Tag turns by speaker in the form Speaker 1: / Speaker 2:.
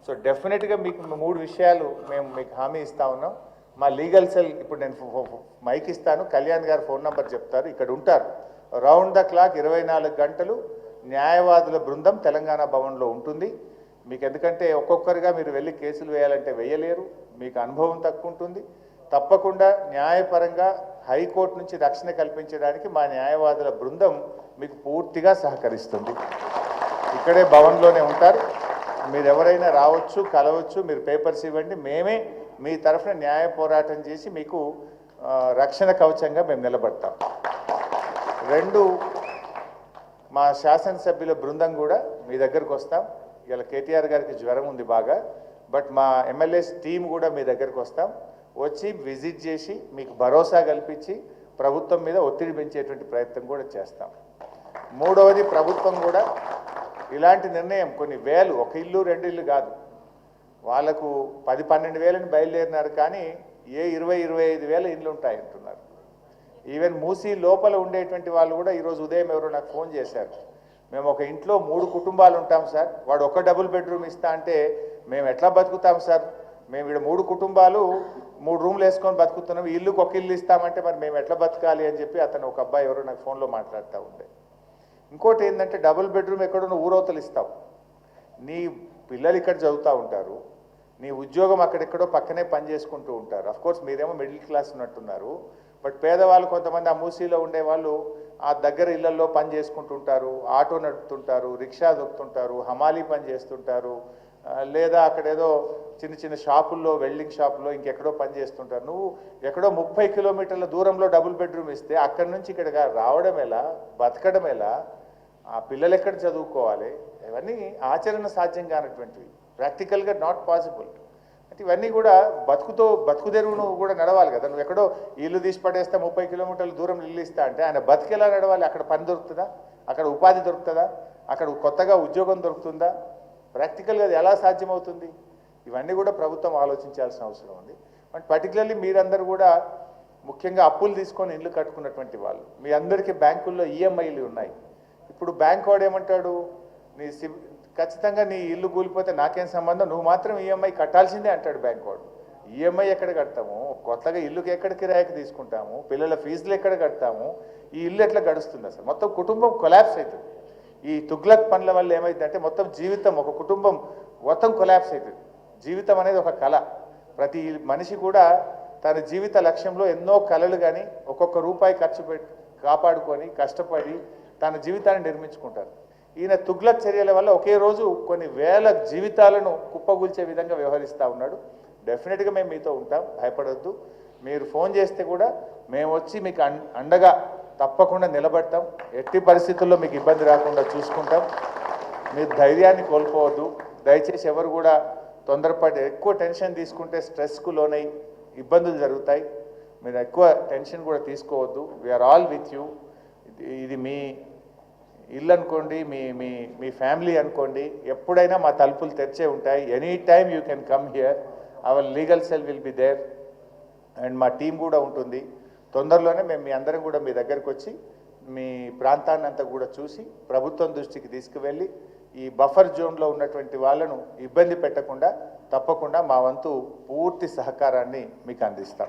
Speaker 1: So డెఫినెట్గా మీకు 3 విషయాలు మేము మీకు హామీ ఇస్తా ఉన్నాం. మా లీగల్ సెల్ ఇప్పుడు నేను మైక్ ఇస్తాను, కళ్యాణ్ గారు ఫోన్ నెంబర్ చెప్తారు, ఇక్కడ ఉంటారు. రౌండ్ ద క్లాక్ 24 గంటలు న్యాయవాదుల బృందం తెలంగాణ భవన్లో ఉంటుంది. మీకు ఎందుకంటే ఒక్కొక్కరుగా మీరు వెళ్ళి కేసులు వేయాలంటే వేయలేరు, మీకు అనుభవం తక్కువ ఉంటుంది. తప్పకుండా న్యాయపరంగా హైకోర్టు నుంచి రక్షణ కల్పించడానికి మా న్యాయవాదుల బృందం మీకు పూర్తిగా సహకరిస్తుంది. ఇక్కడే భవన్లోనే ఉంటారు, మీరు ఎవరైనా రావచ్చు, కలవచ్చు, మీరు పేపర్స్ ఇవ్వండి, మేమే మీ తరఫున న్యాయ పోరాటం చేసి మీకు రక్షణ కవచంగా మేము నిలబడతాం. 2, మా శాసనసభ్యుల బృందం కూడా మీ దగ్గరకు వస్తాం. ఇలా కేటీఆర్ గారికి జ్వరం ఉంది బాగా, బట్ మా ఎమ్మెల్యేస్ టీం కూడా మీ దగ్గరకు వస్తాం. వచ్చి విజిట్ చేసి మీకు భరోసా కల్పించి ప్రభుత్వం మీద ఒత్తిడి పెంచేటువంటి ప్రయత్నం కూడా చేస్తాం. 3వది, ప్రభుత్వం కూడా ఇలాంటి నిర్ణయం కొన్ని వేలు, ఒక ఇల్లు 2 ఇల్లు కాదు, వాళ్ళకు 10-12 వేలని బయలుదేరినారు, కానీ 20-25 వేల ఇళ్ళు ఉంటాయి అంటున్నారు. ఈవెన్ మూసీ లోపల ఉండేటువంటి వాళ్ళు కూడా ఈరోజు ఉదయం ఎవరో నాకు ఫోన్ చేశారు, మేము ఒక ఇంట్లో 3 కుటుంబాలు ఉంటాం సార్, వాడు ఒక డబుల్ బెడ్రూమ్ ఇస్తా అంటే మేము ఎట్లా బతుకుతాం సార్, మేము ఇక్కడ 3 కుటుంబాలు 3 రూమ్లు వేసుకొని బతుకుతున్నాం, ఇల్లుకి ఒక ఇల్లు ఇస్తామంటే మరి మేము ఎట్లా బతకాలి అని చెప్పి అతను ఒక అబ్బాయి ఎవరో నాకు ఫోన్లో మాట్లాడుతూ ఉండే. ఇంకోటి ఏంటంటే డబుల్ బెడ్రూమ్ ఎక్కడో ఊరవతలు ఇస్తావు, నీ పిల్లలు ఇక్కడ చదువుతూ ఉంటారు, నీ ఉద్యోగం అక్కడెక్కడో పక్కనే పని చేసుకుంటూ ఉంటారు. అఫ్కోర్స్ మీరేమో మిడిల్ క్లాస్ ఉన్నట్టున్నారు, బట్ పేదవాళ్ళు కొంతమంది ఆ మూసీలో ఉండేవాళ్ళు ఆ దగ్గర ఇళ్లలో పని చేసుకుంటుంటారు, ఆటో నడుపుతుంటారు, రిక్షా దొక్కుతుంటారు, హమాలీ పని చేస్తుంటారు, లేదా అక్కడేదో చిన్న చిన్న షాపుల్లో, వెల్డింగ్ షాపుల్లో ఇంకెక్కడో పని చేస్తుంటారు. నువ్వు ఎక్కడో 30 కిలోమీటర్ల దూరంలో డబుల్ బెడ్రూమ్ ఇస్తే అక్కడి నుంచి ఇక్కడ రావడం ఎలా, బతకడం ఎలా, ఆ పిల్లలు ఎక్కడ చదువుకోవాలి, ఇవన్నీ ఆచరణ సాధ్యం కానటువంటివి, ప్రాక్టికల్గా నాట్ పాసిబుల్. అంటే ఇవన్నీ కూడా బతుకు తెరువును కూడా నడవాలి కదా. నువ్వు ఎక్కడో ఇల్లు తీసి పడేస్తే 30 కిలోమీటర్ల దూరం ఇల్లు ఇస్తా అంటే ఆయన బతికేలా నడవాలి, అక్కడ పని దొరుకుతుందా, అక్కడ ఉపాధి దొరుకుతుందా, అక్కడ కొత్తగా ఉద్యోగం దొరుకుతుందా, ప్రాక్టికల్గా అది ఎలా సాధ్యమవుతుంది? ఇవన్నీ కూడా ప్రభుత్వం ఆలోచించాల్సిన అవసరం ఉంది. బట్ పర్టికులర్లీ మీరందరూ కూడా ముఖ్యంగా అప్పులు తీసుకొని ఇల్లు కట్టుకున్నటువంటి వాళ్ళు, మీ అందరికీ బ్యాంకుల్లో ఈఎంఐలు ఉన్నాయి. ఇప్పుడు బ్యాంక్ వాడు ఏమంటాడు, ఖచ్చితంగా నీ ఇల్లు కూలిపోతే నాకేం సంబంధం, నువ్వు మాత్రం ఈఎంఐ కట్టాల్సిందే అంటాడు బ్యాంక్ వాడు. ఈఎంఐ ఎక్కడ కడతాము, కొత్తగా ఇల్లుకి ఎక్కడ కిరాయికి తీసుకుంటాము, పిల్లల ఫీజులు ఎక్కడ కడతాము, ఈ ఇల్లు ఎట్లా గడుస్తుంది? అసలు మొత్తం కుటుంబం కొలాప్స్ అవుతుంది. ఈ తుగ్లక్ పనుల వల్ల ఏమైందంటే మొత్తం జీవితం, ఒక కుటుంబం మొత్తం కొలాప్స్ అవుతుంది. జీవితం అనేది ఒక కళ, ప్రతి మనిషి కూడా తన జీవిత లక్ష్యంలో ఎన్నో కళలు కానీ ఒక్కొక్క రూపాయి ఖర్చు పెట్టి కాపాడుకొని కష్టపడి తన జీవితాన్ని నిర్మించుకుంటారు. ఈయన తుగ్లక్ చర్యల వల్ల ఒకే రోజు కొన్ని వేల జీవితాలను కుప్పగూల్చే విధంగా వ్యవహరిస్తూ ఉన్నాడు. డెఫినెట్గా మేము మీతో ఉంటాం, భయపడొద్దు. మీరు ఫోన్ చేస్తే కూడా మేము వచ్చి మీకు అండగా తప్పకుండా నిలబడతాం, ఎట్టి పరిస్థితుల్లో మీకు ఇబ్బంది రాకుండా చూసుకుంటాం. మీరు ధైర్యాన్ని కోల్పోవద్దు, దయచేసి ఎవరు కూడా తొందరపడి ఎక్కువ టెన్షన్ తీసుకుంటే స్ట్రెస్కు లోనై ఇబ్బందులు జరుగుతాయి. మీరు ఎక్కువ టెన్షన్ కూడా తీసుకోవద్దు. We are all with you. ఇది మీ ఇల్లు అనుకోండి, మీ మీ మీ ఫ్యామిలీ అనుకోండి, ఎప్పుడైనా మా తలుపులు తెరిచే ఉంటాయి. Any time you can come here, our legal cell will be there and మా టీం కూడా ఉంటుంది. తొందరలోనే మేము మీ అందరం కూడా మీ దగ్గరకు వచ్చి మీ ప్రాంతాన్ని అంతా కూడా చూసి ప్రభుత్వం దృష్టికి తీసుకువెళ్ళి ఈ బఫర్ జోన్లో ఉన్నటువంటి వాళ్ళను ఇబ్బంది పెట్టకుండా తప్పకుండా మా వంతు పూర్తి సహకారాన్ని మీకు అందిస్తాం.